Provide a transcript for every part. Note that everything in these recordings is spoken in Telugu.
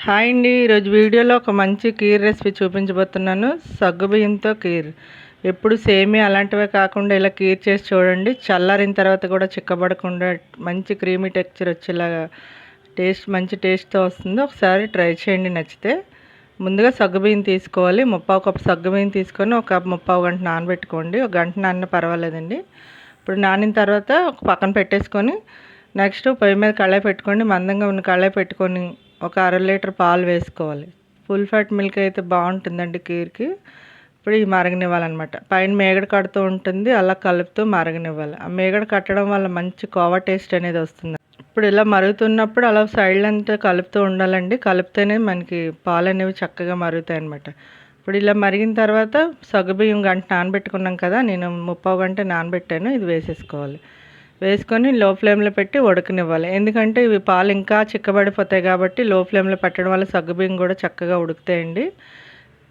హాయ్ అండి. ఈరోజు వీడియోలో ఒక మంచి కీర్ రెసిపీ చూపించబోతున్నాను. సగ్గుబియ్యంతో కీర్. ఎప్పుడు సేమియా అలాంటివే కాకుండా ఇలా కీర్ చేసి చూడండి. చల్లారిన తర్వాత కూడా చిక్కబడకుండా మంచి క్రీమీ టెక్స్చర్ వచ్చేలాగా మంచి టేస్ట్తో వస్తుంది. ఒకసారి ట్రై చేయండి నచ్చితే. ముందుగా సగ్గుబియ్యం తీసుకోవాలి. ముప్పావు కప్పు సగ్గుబియ్యం తీసుకొని ఒక ముప్పావు గంట నానబెట్టుకోండి. ఒక గంట నానినా పర్వాలేదండి. ఇప్పుడు నానిన తర్వాత ఒక పక్కన పెట్టేసుకొని నెక్స్ట్ పొయ్యి మీద కళాయి పెట్టుకోండి. మందంగా ఉన్న కళాయి పెట్టుకొని ఒక అర లీటర్ పాలు వేసుకోవాలి. ఫుల్ ఫ్యాట్ మిల్క్ అయితే బాగుంటుందండి కీర్కి. ఇప్పుడు ఈ మరగనివ్వాలన్నమాట. పైన మేగడ కడుతూ ఉంటుంది, అలా కలుపుతూ మరగనివ్వాలి. ఆ మేగడ కట్టడం వల్ల మంచి కోవా టేస్ట్ అనేది వస్తుంది. ఇప్పుడు ఇలా మరుగుతున్నప్పుడు అలా సైడ్ అంతా కలుపుతూ ఉండాలండి. కలిపితేనే మనకి పాలు అనేవి చక్కగా మరుగుతాయి అన్నమాట. ఇప్పుడు ఇలా మరిగిన తర్వాత సగ్గుబియ్యం గంట నానబెట్టుకున్నాం కదా, నేను ముప్పావు గంట నానబెట్టాను. ఇది వేసేసుకోవాలి. వేసుకొని లో ఫ్లేమ్లో పెట్టి ఉడకనివ్వాలి. ఎందుకంటే ఇవి పాలు ఇంకా చిక్కబడిపోతాయి కాబట్టి లో ఫ్లేమ్లో పెట్టడం వల్ల సగ్గుబియ్యం కూడా చక్కగా ఉడుకుతాయండి.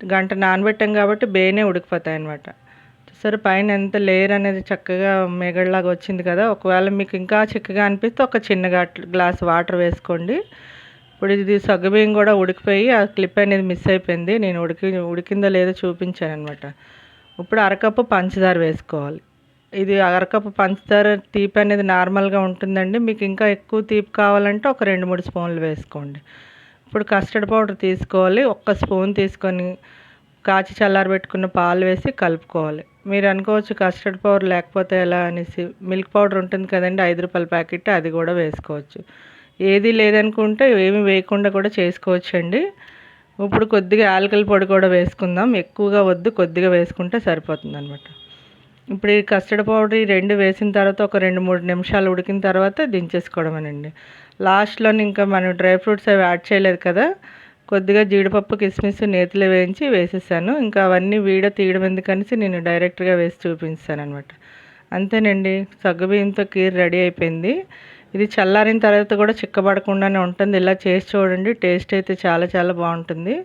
గంట నానబెట్టాం కాబట్టి బేనే ఉడికిపోతాయి అన్నమాట. సరే పైన ఎంత లేయర్ అనేది చక్కగా మేగడలాగా వచ్చింది కదా. ఒకవేళ మీకు ఇంకా చిక్కగా అనిపిస్తే ఒక చిన్న గ్లాస్ వాటర్ వేసుకోండి. ఇప్పుడు ఇది సగ్గుబియ్యం కూడా ఉడికిపోయి ఆ క్లిప్ అనేది మిస్ అయిపోయింది. నేను ఉడికిందో లేదో చూపించాను అనమాట. ఇప్పుడు అరకప్పు పంచదార వేసుకోవాలి. ఇది అరకప్పు పంచదార తీపి అనేది నార్మల్గా ఉంటుందండి. మీకు ఇంకా ఎక్కువ తీపి కావాలంటే ఒక 2-3 స్పూన్లు వేసుకోండి. ఇప్పుడు కస్టర్డ్ పౌడర్ తీసుకోవాలి. ఒక్క స్పూన్ తీసుకొని కాచి చల్లారబెట్టుకున్న పాలు వేసి కలుపుకోవాలి. మీరు అనుకోవచ్చు కస్టర్డ్ పౌడర్ లేకపోతే ఎలా అనేసి. మిల్క్ పౌడర్ ఉంటుంది కదండి, 5 రూపాయల ప్యాకెట్, అది కూడా వేసుకోవచ్చు. ఏది లేదనుకుంటే ఏమి వేయకుండా కూడా చేసుకోవచ్చండి. ఇప్పుడు కొద్దిగా యాలకుల పొడి కూడా వేసుకుందాం. ఎక్కువగా వద్దు, కొద్దిగా వేసుకుంటే సరిపోతుంది అనమాట. ఇప్పుడు ఈ కస్టర్డ్ పౌడర్ ఈ 2 వేసిన తర్వాత ఒక 2-3 నిమిషాలు ఉడికిన తర్వాత దించేసుకోవడమేనండి. లాస్ట్లో ఇంకా మనం డ్రై ఫ్రూట్స్ అవి యాడ్ చేయలేదు కదా, కొద్దిగా జీడిపప్పు, కిస్మిస్ నేతిలో వేయించి వేసేసాను. ఇంకా అవన్నీ వీడియో తీయడం ఎందుకనేసి నేను డైరెక్ట్గా వేసి చూపించాను అనమాట. అంతేనండి, సగ్గుబియ్యంతో కీర్ రెడీ అయిపోయింది. ఇది చల్లారిన తర్వాత కూడా చిక్కబడకుండానే ఉంటుంది. ఇలా చేసి చూడండి, టేస్ట్ అయితే చాలా చాలా బాగుంటుంది.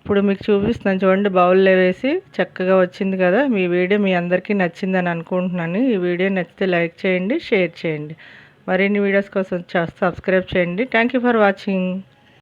ఇప్పుడు మీకు చూపిస్తున్నాను చూడండి, బౌల్లో వేసి చక్కగా వచ్చింది కదా. మీ వీడియో మీ అందరికీ నచ్చిందని అనుకుంటున్నాను. ఈ వీడియో నచ్చితే లైక్ చేయండి, షేర్ చేయండి. మరిన్ని వీడియోస్ కోసం సబ్స్క్రైబ్ చేయండి. Thank you for watching.